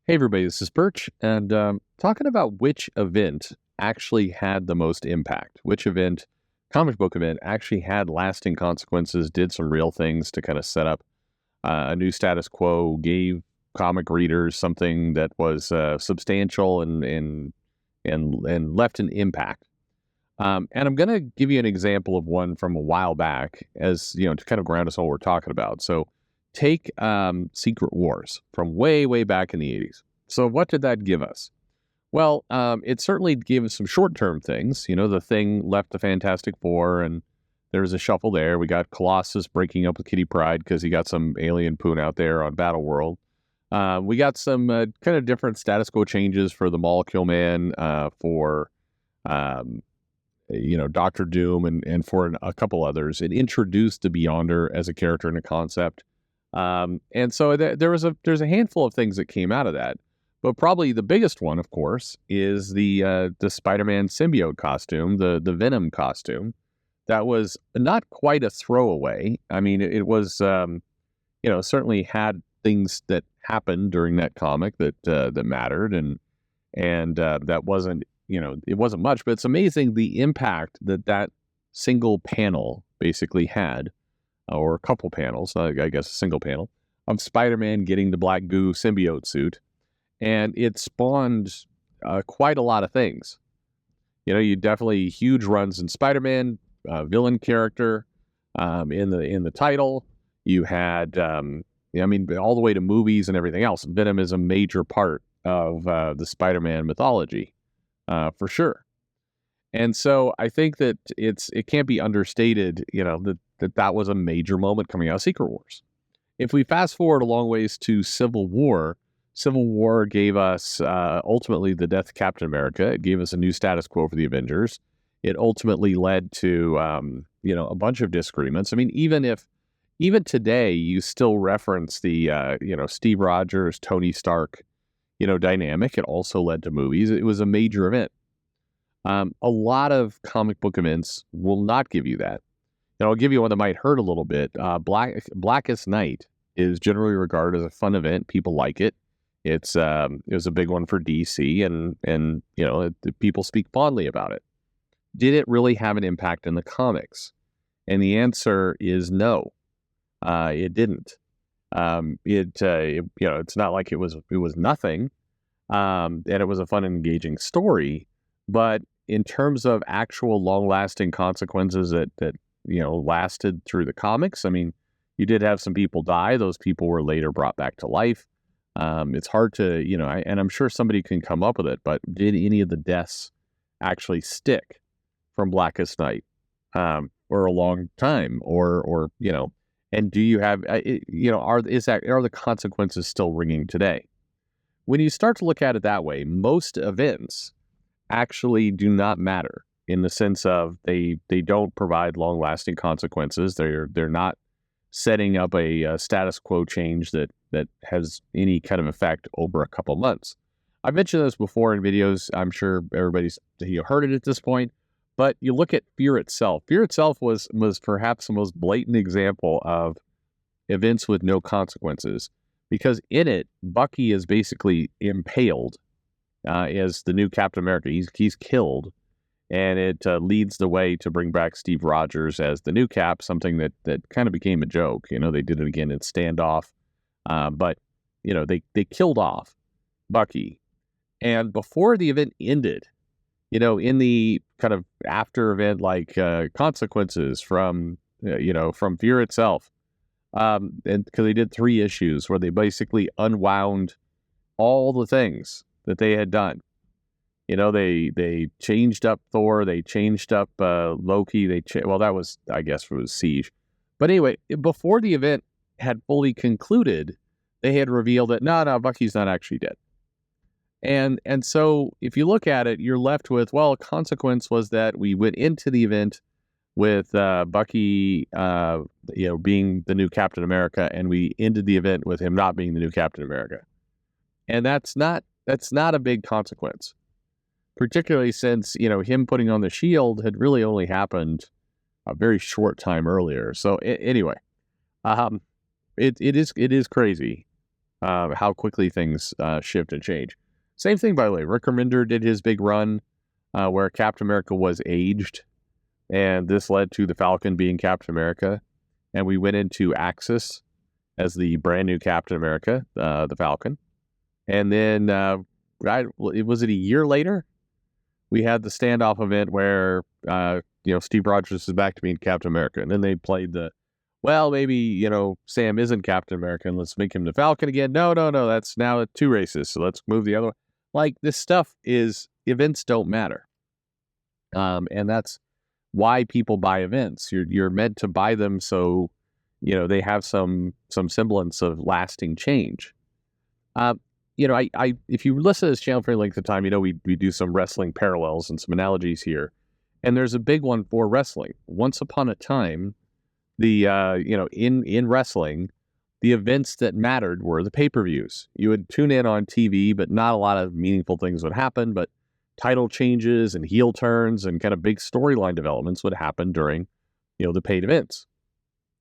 Hey everybody, this is Perch, and talking about which event actually had the most impact. Which event, comic book event, actually had lasting consequences, did some real things to kind of set up a new status quo, gave comic readers something that was substantial and left an impact. And I'm going to give you an example of one from a while back, as you know, to kind of ground us all we're talking about. So, take Secret Wars from way back in the '80s. So, what did that give us? Well, it certainly gave us some short-term things. You know, the Thing left the Fantastic Four, and there was a shuffle there. We got Colossus breaking up with Kitty Pryde because he got some alien poon out there on Battleworld. We got some kind of different status quo changes for the Molecule Man, for um, Doctor Doom, and for a couple others. It introduced the Beyonder as a character and a concept, and so there's a handful of things that came out of that. But probably the biggest one, of course, is the Spider-Man symbiote costume, the Venom costume. That was not quite a throwaway. I mean, it was certainly had things that happened during that comic that mattered, and that wasn't, it wasn't much, but it's amazing the impact that single panel basically had, or a couple panels, I guess a single panel, of Spider-Man getting the black goo symbiote suit. And it spawned quite a lot of things. You definitely huge runs in Spider-Man, villain character, in the title. You had, all the way to movies and everything else. Venom is a major part of the Spider-Man mythology. For sure. And so I think that it can't be understated, that was a major moment coming out of Secret Wars. If we fast forward a long ways to Civil War gave us ultimately the death of Captain America. It gave us a new status quo for the Avengers. It ultimately led to a bunch of disagreements. I mean, even today you still reference the Steve Rogers, Tony Stark dynamic. It also led to movies. It was a major event. A lot of comic book events will not give you that. I'll give you one that might hurt a little bit. Blackest Night is generally regarded as a fun event. People like it. It was a big one for DC, and people speak fondly about it. Did it really have an impact in the comics? And the answer is no. It didn't. It's not like it was nothing, and it was a fun and engaging story. But in terms of actual long-lasting consequences that lasted through the comics, I mean, you did have some people die. Those people were later brought back to life. It's hard to, and I'm sure somebody can come up with it, but did any of the deaths actually stick from Blackest Night, or a long time, or and do you have, are the consequences still ringing today? When you start to look at it that way, most events actually do not matter in the sense of they don't provide long-lasting consequences. They're not setting up a status quo change that has any kind of effect over a couple months. I've mentioned this before in videos. I'm sure everybody's heard it at this point. But you look at Fear itself. Fear itself was perhaps the most blatant example of events with no consequences, because in it, Bucky is basically impaled as the new Captain America. He's killed, and it leads the way to bring back Steve Rogers as the new Cap, something that kind of became a joke. They did it again in Standoff, but they killed off Bucky, and before the event ended, in the kind of after event consequences from Fear itself, and because they did 3 issues where they basically unwound all the things that they had done. They changed up Thor, they changed up Loki, that was, I guess, it was Siege. But anyway, before the event had fully concluded, they had revealed that no, Bucky's not actually dead. And so if you look at it, you're left with, well, a consequence was that we went into the event with Bucky, being the new Captain America, and we ended the event with him not being the new Captain America. And that's not a big consequence, particularly since, him putting on the shield had really only happened a very short time earlier. So anyway, it is crazy how quickly things shift and change. Same thing, by the way. Rick Remender did his big run where Captain America was aged, and this led to the Falcon being Captain America, and we went into Axis as the brand new Captain America, the Falcon, and then was it a year later? We had the standoff event where Steve Rogers is back to being Captain America, and then they played maybe Sam isn't Captain America, and let's make him the Falcon again. No, that's now two races, so let's move the other one. Like, this stuff is, events don't matter, and that's why people buy events. You're meant to buy them so they have some semblance of lasting change. If you listen to this channel for any length of time, we do some wrestling parallels and some analogies here. And there's a big one for wrestling. Once upon a time, in wrestling, the events that mattered were the pay-per-views. You would tune in on TV, but not a lot of meaningful things would happen. But title changes and heel turns and kind of big storyline developments would happen during, the paid events.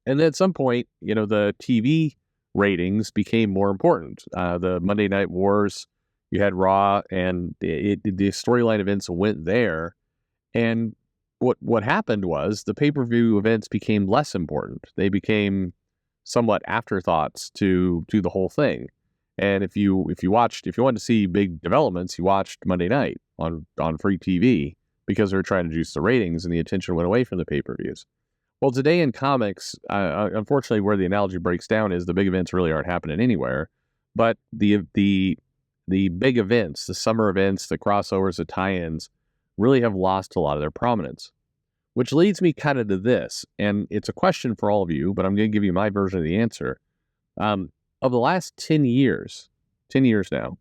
And then at some point, the TV ratings became more important. The Monday Night Wars, you had Raw, and the storyline events went there. And what happened was the pay-per-view events became less important. They became somewhat afterthoughts to the whole thing. And if you wanted to see big developments, you watched Monday night on free TV because they were trying to juice the ratings, and the attention went away from the pay-per-views. Well, today in comics, unfortunately, where the analogy breaks down is the big events really aren't happening anywhere. But the big events, the summer events, the crossovers, the tie-ins, really have lost a lot of their prominence. Which leads me kind of to this, and it's a question for all of you, but I'm going to give you my version of the answer. Of the last 10 years now,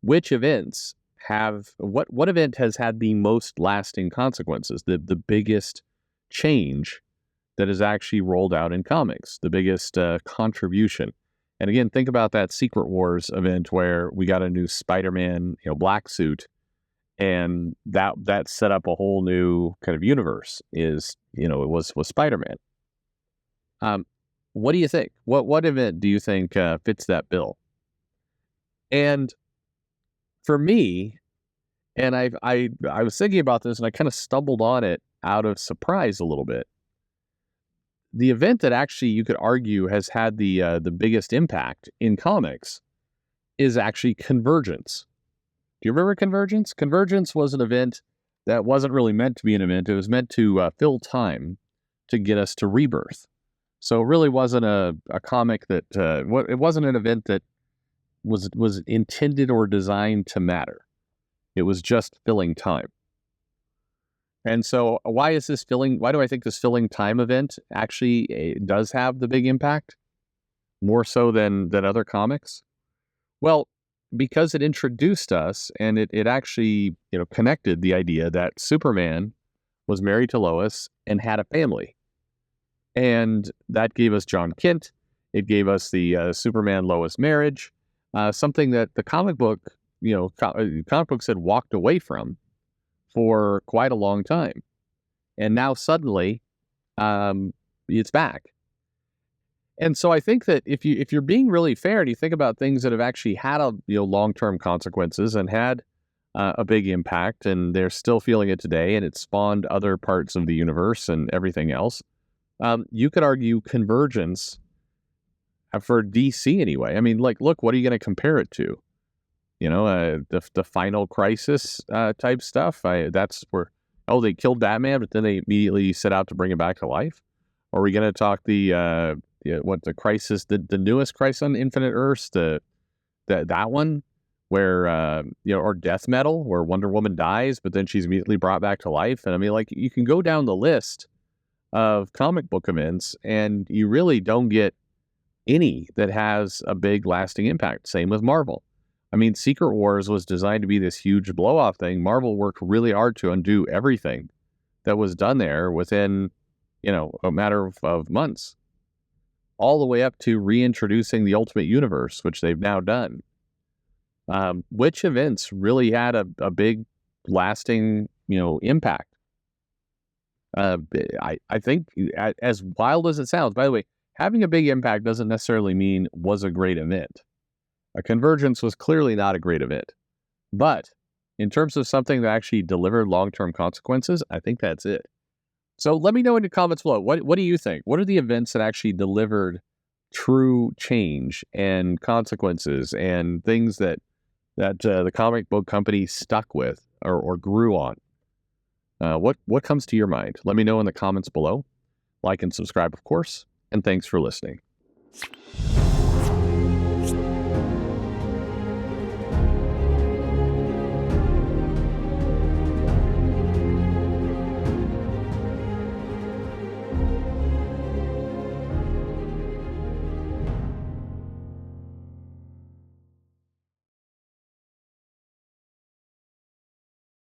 which events what event has had the most lasting consequences, the biggest change that is actually rolled out in comics, the biggest contribution? And again, think about that Secret Wars event where we got a new Spider-Man, black suit, and that set up a whole new kind of universe. It was Spider-Man. What do you think? What event do you think fits that bill? And for me, and I was thinking about this, and I kind of stumbled on it out of surprise a little bit. The event that actually you could argue has had the biggest impact in comics is actually Convergence. Do you remember Convergence? Convergence was an event that wasn't really meant to be an event. It was meant to fill time to get us to Rebirth. So it really wasn't a comic that it wasn't an event that was intended or designed to matter. It was just filling time. And so why do I think this filling time event actually does have the big impact, more so than other comics? Well, because it introduced us, and it actually connected the idea that Superman was married to Lois and had a family. And that gave us John Kent. It gave us the Superman-Lois marriage, something that the comic book had walked away from for quite a long time. And now suddenly, it's back. And so I think that if you're being really fair and you think about things that have actually had long-term consequences and had a big impact, and they're still feeling it today, and it spawned other parts of the universe and everything else, you could argue Convergence for DC anyway. I mean, look, what are you going to compare it to? The Final Crisis type stuff. That's where they killed Batman, but then they immediately set out to bring him back to life. Or are we going to talk the Crisis, the newest Crisis on Infinite Earths, that one where or Death Metal, where Wonder Woman dies, but then she's immediately brought back to life? And I mean, you can go down the list of comic book events, and you really don't get any that has a big lasting impact. Same with Marvel. I mean, Secret Wars was designed to be this huge blow-off thing. Marvel worked really hard to undo everything that was done there within, a matter of months, all the way up to reintroducing the Ultimate Universe, which they've now done. Which events really had a big, lasting, impact? I think, as wild as it sounds, by the way, having a big impact doesn't necessarily mean was a great event. A Convergence was clearly not a great event. But in terms of something that actually delivered long-term consequences, I think that's it. So let me know in the comments below. What do you think? What are the events that actually delivered true change and consequences and things that the comic book company stuck with or grew on? What comes to your mind? Let me know in the comments below. Like and subscribe, of course. And thanks for listening.